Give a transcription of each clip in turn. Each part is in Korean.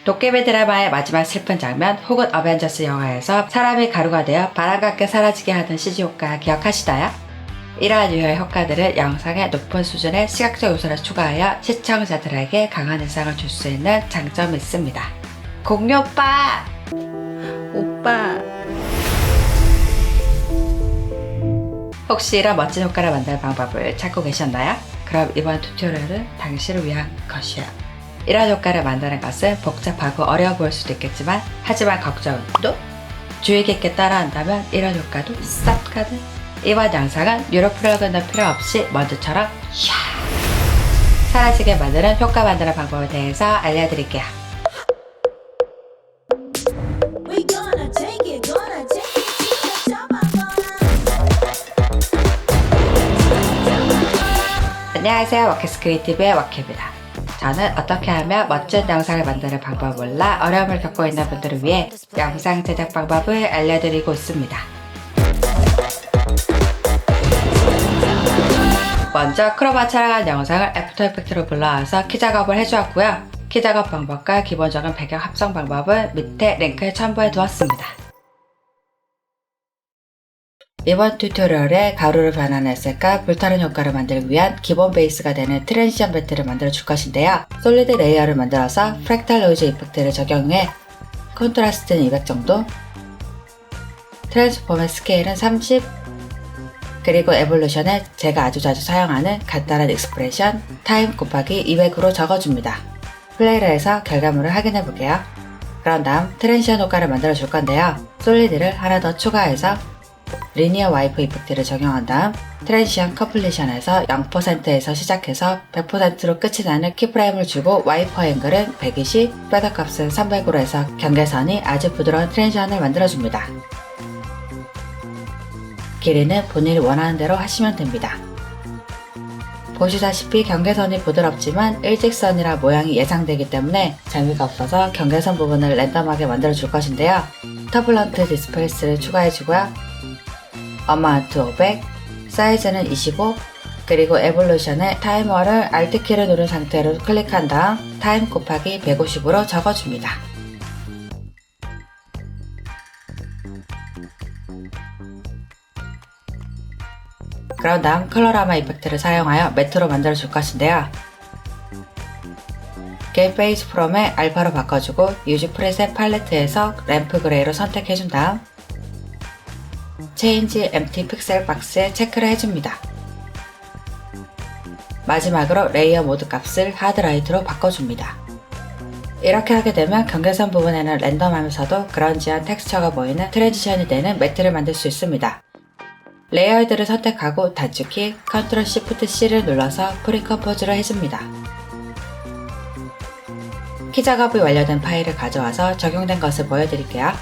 도깨비 드라마의 마지막 슬픈 장면 혹은 어벤져스 영화에서 사람이 가루가 되어 바람같게 사라지게 하는 CG 효과 기억하시나요? 이러한 유효의 효과들은 영상에 높은 수준의 시각적 요소를 추가하여 시청자들에게 강한 인상을 줄 수 있는 장점이 있습니다. 공유 오빠! 오빠! 혹시 이런 멋진 효과를 만드는 방법을 찾고 계셨나요? 그럼 이번 튜토리얼은 당신을 위한 것이야. 이런 효과를 만드는 것은 복잡하고 어려워 보일 수도 있겠지만 하지만 걱정도 주의 깊게 따라한다면 이런 효과도 쌉 가능. 이번 영상은 유료 플러그인도 필요 없이 먼저처럼 사라지게 만드는 효과 만드는 방법에 대해서 알려드릴게요. 안녕하세요, 워키스 크리에이티브의 워키입니다. 저는 어떻게 하면 멋진 영상을 만드는 방법을 몰라 어려움을 겪고 있는 분들을 위해 영상 제작 방법을 알려드리고 있습니다. 먼저 크로마 촬영한 영상을 애프터 이펙트로 불러와서 키 작업을 해주었고요. 키 작업 방법과 기본적인 배경 합성 방법은 밑에 링크에 첨부해 두었습니다. 이번 튜토리얼에 가루를 변환했을까 불타는 효과를 만들기 위한 기본 베이스가 되는 트랜지션 매트를 만들어 줄 것인데요. 솔리드 레이어를 만들어서 프랙탈 노이즈 이펙트를 적용해 컨트라스트는 200 정도, 트랜스폼의 스케일은 30, 그리고 에볼루션에 제가 아주 자주 사용하는 간단한 익스프레션 타임 곱하기 200으로 적어줍니다. 플레이를 해서 결과물을 확인해 볼게요. 그런 다음 트랜지션 효과를 만들어 줄 건데요. 솔리드를 하나 더 추가해서 리니어 와이프 이펙트를 적용한 다음 트랜지션 컴플리션에서 0%에서 시작해서 100%로 끝이 나는 키프레임을 주고 와이퍼 앵글은 120, 패더 값은 300으로 해서 경계선이 아주 부드러운 트랜지션을 만들어줍니다. 길이는 본인이 원하는 대로 하시면 됩니다. 보시다시피 경계선이 부드럽지만 일직선이라 모양이 예상되기 때문에 재미가 없어서 경계선 부분을 랜덤하게 만들어 줄 것인데요. 터블런트 디스플레이스를 추가해주고요. 어마운트 500, 사이즈는 25, 그리고 에볼루션의 타이머를 Alt키를 누른 상태로 클릭한 다음 타임 곱하기 150으로 적어줍니다. 그런 다음 컬러라마 이펙트를 사용하여 매트로 만들어 줄 것인데요. 게임 페이스 프롬의 알파로 바꿔주고 유즈 프레셋 팔레트에서 램프 그레이로 선택해준 다음 체인지 엠티 픽셀 박스에 체크를 해줍니다. 마지막으로 레이어 모드 값을 하드라이트로 바꿔줍니다. 이렇게 하게 되면 경계선 부분에는 랜덤하면서도 그런지한 텍스처가 보이는 트랜지션이 되는 매트를 만들 수 있습니다. 레이어드를 선택하고 단축키 Ctrl Shift C를 눌러서 프리컴포즈를 해줍니다. 키 작업이 완료된 파일을 가져와서 적용된 것을 보여드릴게요.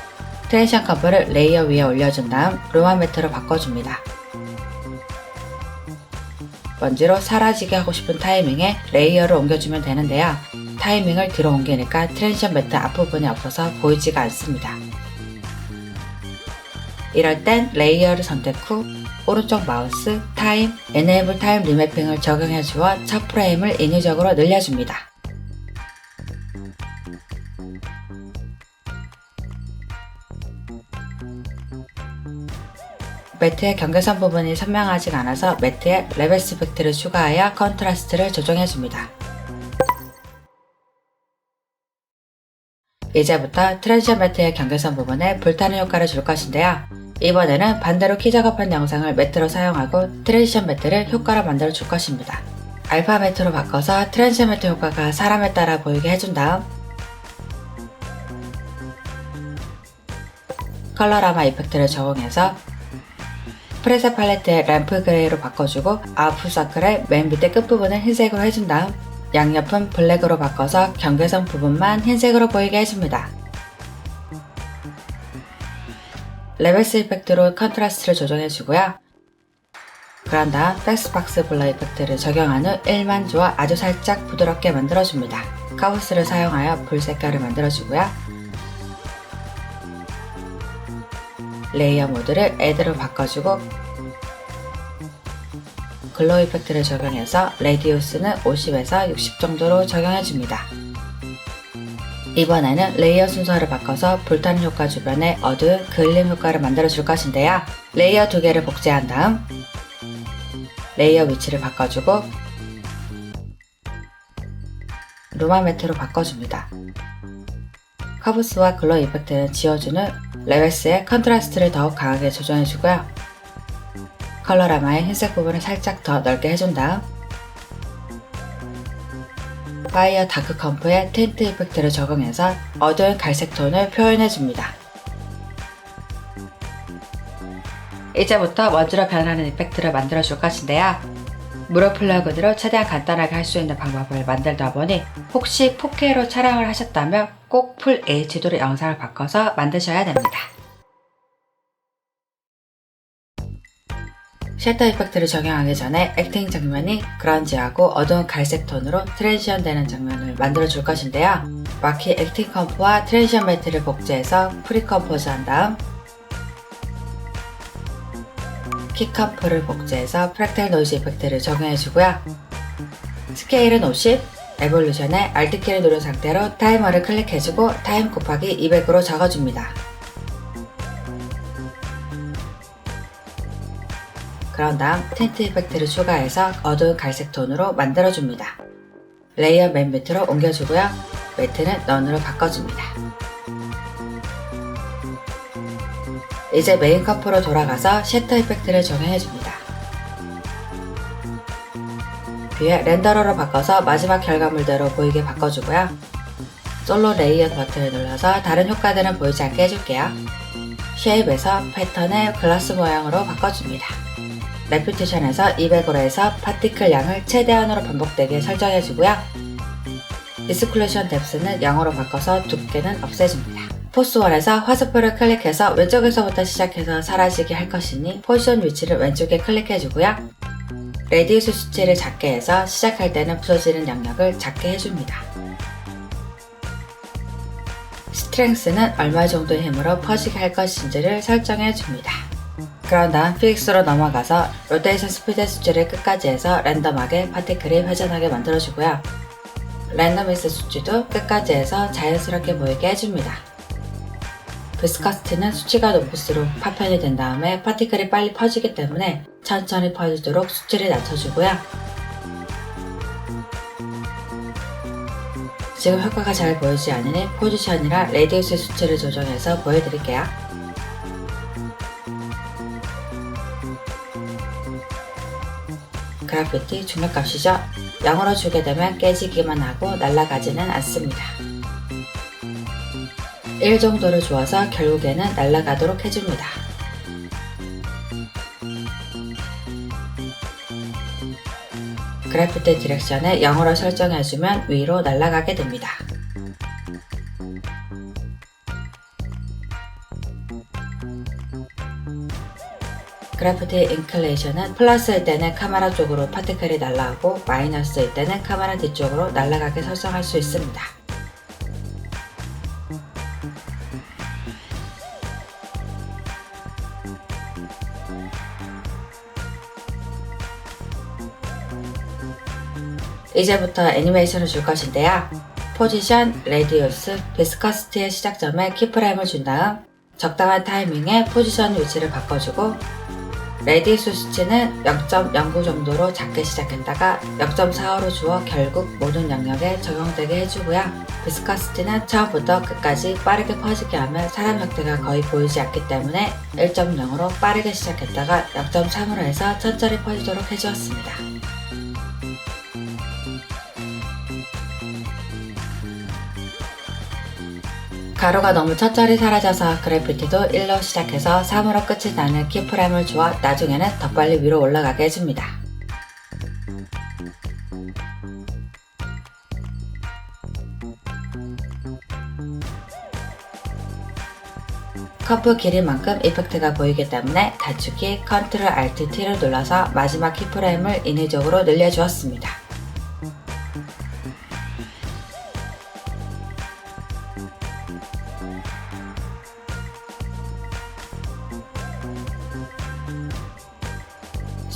트랜지션 커브를 레이어 위에 올려준 다음 루마 매트로 바꿔줍니다. 먼지로 사라지게 하고 싶은 타이밍에 레이어를 옮겨주면 되는데요. 타이밍을 뒤로 옮기니까 트랜지션 매트 앞부분이 없어서 보이지가 않습니다. 이럴 땐 레이어를 선택 후 오른쪽 마우스 타임, Enable Time 리매핑을 적용해 주어 첫 프레임을 인위적으로 늘려줍니다. 매트의 경계선 부분이 선명하지 않아서 매트에 레벨 스펙트를 추가하여 컨트라스트를 조정해줍니다. 이제부터 트랜지션 매트의 경계선 부분에 불타는 효과를 줄 것인데요. 이번에는 반대로 키 작업한 영상을 매트로 사용하고 트랜지션 매트를 효과로 만들어 줄 것입니다. 알파 매트로 바꿔서 트랜지션 매트 효과가 사람에 따라 보이게 해준 다음 컬러라마 이펙트를 적용해서 프레셋 팔레트의 램프 그레이로 바꿔주고 아웃풋 서클의 맨 밑에 끝부분을 흰색으로 해준 다음 양옆은 블랙으로 바꿔서 경계선 부분만 흰색으로 보이게 해줍니다. 레벨스 이펙트로 컨트라스트를 조정해주고요. 그런 다음 백스박스 블러 이펙트를 적용한 후 1만 주어 아주 살짝 부드럽게 만들어줍니다. 카우스를 사용하여 불 색깔을 만들어주고요. 레이어 모드를 애드로 바꿔주고 글로우 이펙트를 적용해서 레디우스는 50에서 60 정도로 적용해줍니다. 이번에는 레이어 순서를 바꿔서 불타는 효과 주변에 어두운 그을림 효과를 만들어 줄 것인데요. 레이어 2개를 복제한 다음 레이어 위치를 바꿔주고 루마 매트로 바꿔줍니다. 커브스와 글로 이펙트는 지워준 후 레벨스의 컨트라스트를 더욱 강하게 조정해주고요. 컬러라마의 흰색 부분을 살짝 더 넓게 해준 다음 파이어 다크 컴프에 틴트 이펙트를 적용해서 어두운 갈색 톤을 표현해줍니다. 이제부터 먼지로 변하는 이펙트를 만들어줄 것인데요. 무료 플러그인으로 최대한 간단하게 할 수 있는 방법을 만들다 보니 혹시 4K로 촬영을 하셨다면 꼭 풀 HD로 영상을 바꿔서 만드셔야 됩니다. 셔터 이펙트를 적용하기 전에 액팅 장면이 그런지하고 어두운 갈색 톤으로 트랜지션 되는 장면을 만들어 줄 것인데요. 마키 액팅 컴프와 트랜지션 매트를 복제해서 프리 컴포즈한 다음 키 컴프를 복제해서 프랙탈 노이즈 이펙트를 적용해주고요. 스케일은 50, 에볼루션에 Alt키를 누른 상태로 타이머를 클릭해주고 타임 곱하기 200으로 적어줍니다. 그런 다음 틴트 이펙트를 추가해서 어두운 갈색 톤으로 만들어줍니다. 레이어 맨 밑으로 옮겨주고요. 매트는 넌으로 바꿔줍니다. 이제 메인 컴프로 돌아가서 셔터 이펙트를 적용해줍니다. 뷰에 렌더러로 바꿔서 마지막 결과물대로 보이게 바꿔주고요. 솔로 레이어 버튼을 눌러서 다른 효과들은 보이지 않게 해줄게요. 쉐입에서 패턴을 글라스 모양으로 바꿔줍니다. 레피티션에서 200으로 해서 파티클 양을 최대한으로 반복되게 설정해주고요. 디스클루션 뎁스는 0으로 바꿔서 두께는 없애줍니다. 포스1에서 화살표를 클릭해서 왼쪽에서부터 시작해서 사라지게 할 것이니 포지션 위치를 왼쪽에 클릭해주고요. 레디우스 수치를 작게 해서 시작할 때는 부서지는 영역을 작게 해줍니다. 스트렝스는 얼마 정도의 힘으로 퍼지게 할 것인지를 설정해줍니다. 그런 다음 피닉스로 넘어가서 로테이션 스피드 수치를 끝까지 해서 랜덤하게 파티클이 회전하게 만들어주고요. 랜덤미스 수치도 끝까지 해서 자연스럽게 보이게 해줍니다. 비스커스티는 수치가 높을수록 파편이 된 다음에 파티클이 빨리 퍼지기 때문에 천천히 퍼지도록 수치를 낮춰주고요. 지금 효과가 잘 보이지 않으니 포지션이라 레디우스 수치를 조정해서 보여드릴게요. 그래피티 중력값이죠. 0으로 주게 되면 깨지기만 하고 날아가지는 않습니다. 1 정도를 주어서 결국에는 날아가도록 해줍니다. 그래피티 디렉션을 0으로 설정해주면 위로 날아가게 됩니다. 그래피티 인클레이션은 플러스일 때는 카메라 쪽으로 파티클이 날아가고 마이너스일 때는 카메라 뒤쪽으로 날아가게 설정할 수 있습니다. 이제부터 애니메이션을 줄 것인데요. 포지션, 레디우스, 비스커스티의 시작점에 키프레임을 준 다음 적당한 타이밍에 포지션 위치를 바꿔주고 레디우스 수치는 0.09 정도로 작게 시작했다가 0.45로 주어 결국 모든 영역에 적용되게 해주고요. 비스커스티는 처음부터 끝까지 빠르게 퍼지게 하면 사람 형태가 거의 보이지 않기 때문에 1.0으로 빠르게 시작했다가 0.3으로 해서 천천히 퍼지도록 해주었습니다. 가루가 너무 천천히 사라져서 그래피티도 1로 시작해서 3으로 끝이 나는 키프레임을 주어 나중에는 더 빨리 위로 올라가게 해줍니다. 커프 길이만큼 이펙트가 보이기 때문에 단축키 Ctrl Alt T를 눌러서 마지막 키프레임을 인위적으로 늘려주었습니다.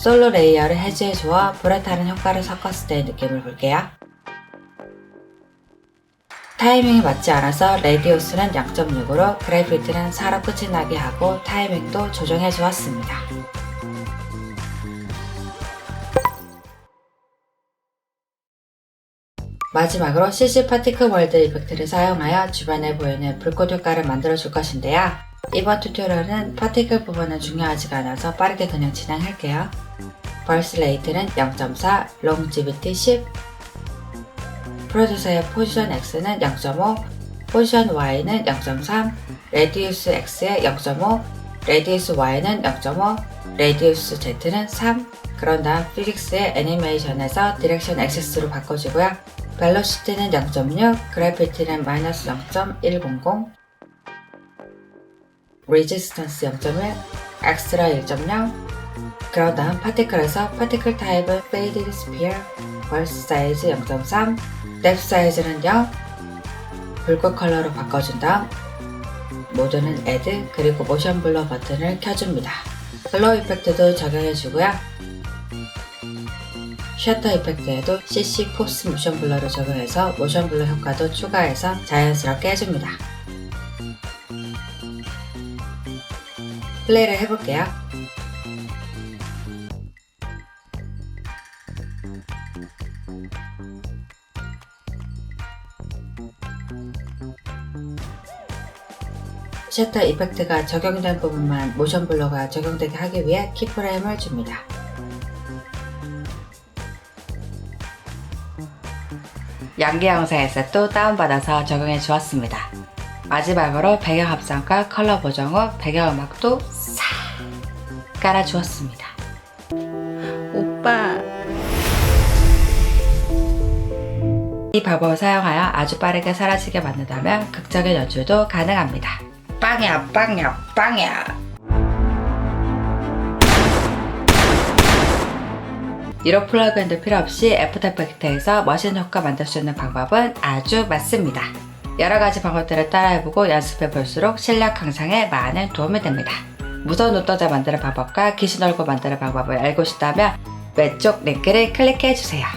솔로 레이어를 해제해주어 불에 타는 효과를 섞었을 때의 느낌을 볼게요. 타이밍이 맞지 않아서 레디우스는 0.6으로 그래피티는 4로 끝이 나게 하고 타이밍도 조정해 주었습니다. 마지막으로 CC 파티클 월드 이펙트를 사용하여 주변에 보이는 불꽃 효과를 만들어 줄 것인데요. 이번 튜토리얼은 파티클 부분은 중요하지가 않아서 빠르게 그냥 진행할게요. 벌스 레이트는 0.4, 롱지비티 10, 프로듀서의 포지션 X는 0.5, 포지션 Y는 0.3, 레디우스 X의 0.5, 레디우스 Y는 0.5, 레디우스 Z는 3. 그런 다음 피직스의 애니메이션에서 디렉션 액세스로 바꿔주고요. 벨로시티는 0.6, 그래피티는 마이너스 0.100, 레지스턴스 0.1, 엑스트라 1.0. 그런 다음 파티클에서 파티클 타입은 페이디드 스피어, 벌스 사이즈 0.3, 뎁 사이즈는 0, 불꽃 컬러로 바꿔준 다음 모드는 애드 그리고 모션 블러 버튼을 켜줍니다. 블러 이펙트도 적용해주고요. 셔터 이펙트에도 CC 포스 모션 블러를 적용해서 모션 블러 효과도 추가해서 자연스럽게 해줍니다. 플레이를 해볼게요. 셔터 이펙트가 적용된 부분만 모션 블러가 적용되게 하기 위해 키프레임을 줍니다. 양계 영상에서 또 다운받아서 적용해 주었습니다. 마지막으로 배경 합성과 컬러 보정 후 배경음악도 싹 깔아주었습니다. 오빠! 이 방법을 사용하여 아주 빠르게 사라지게 만든다면 극적인 연출도 가능합니다. 빵야 빵야 빵야! 이런 플러그인도 필요 없이 애프터 이펙트에서 멋있는 효과 만들 수 있는 방법은 아주 많습니다. 여러가지 방법들을 따라해보고 연습해볼수록 실력 향상에 많은 도움이 됩니다. 무서운 눈동자 만드는 방법과 귀신 얼굴 만드는 방법을 알고 싶다면 왼쪽 링크를 클릭해주세요.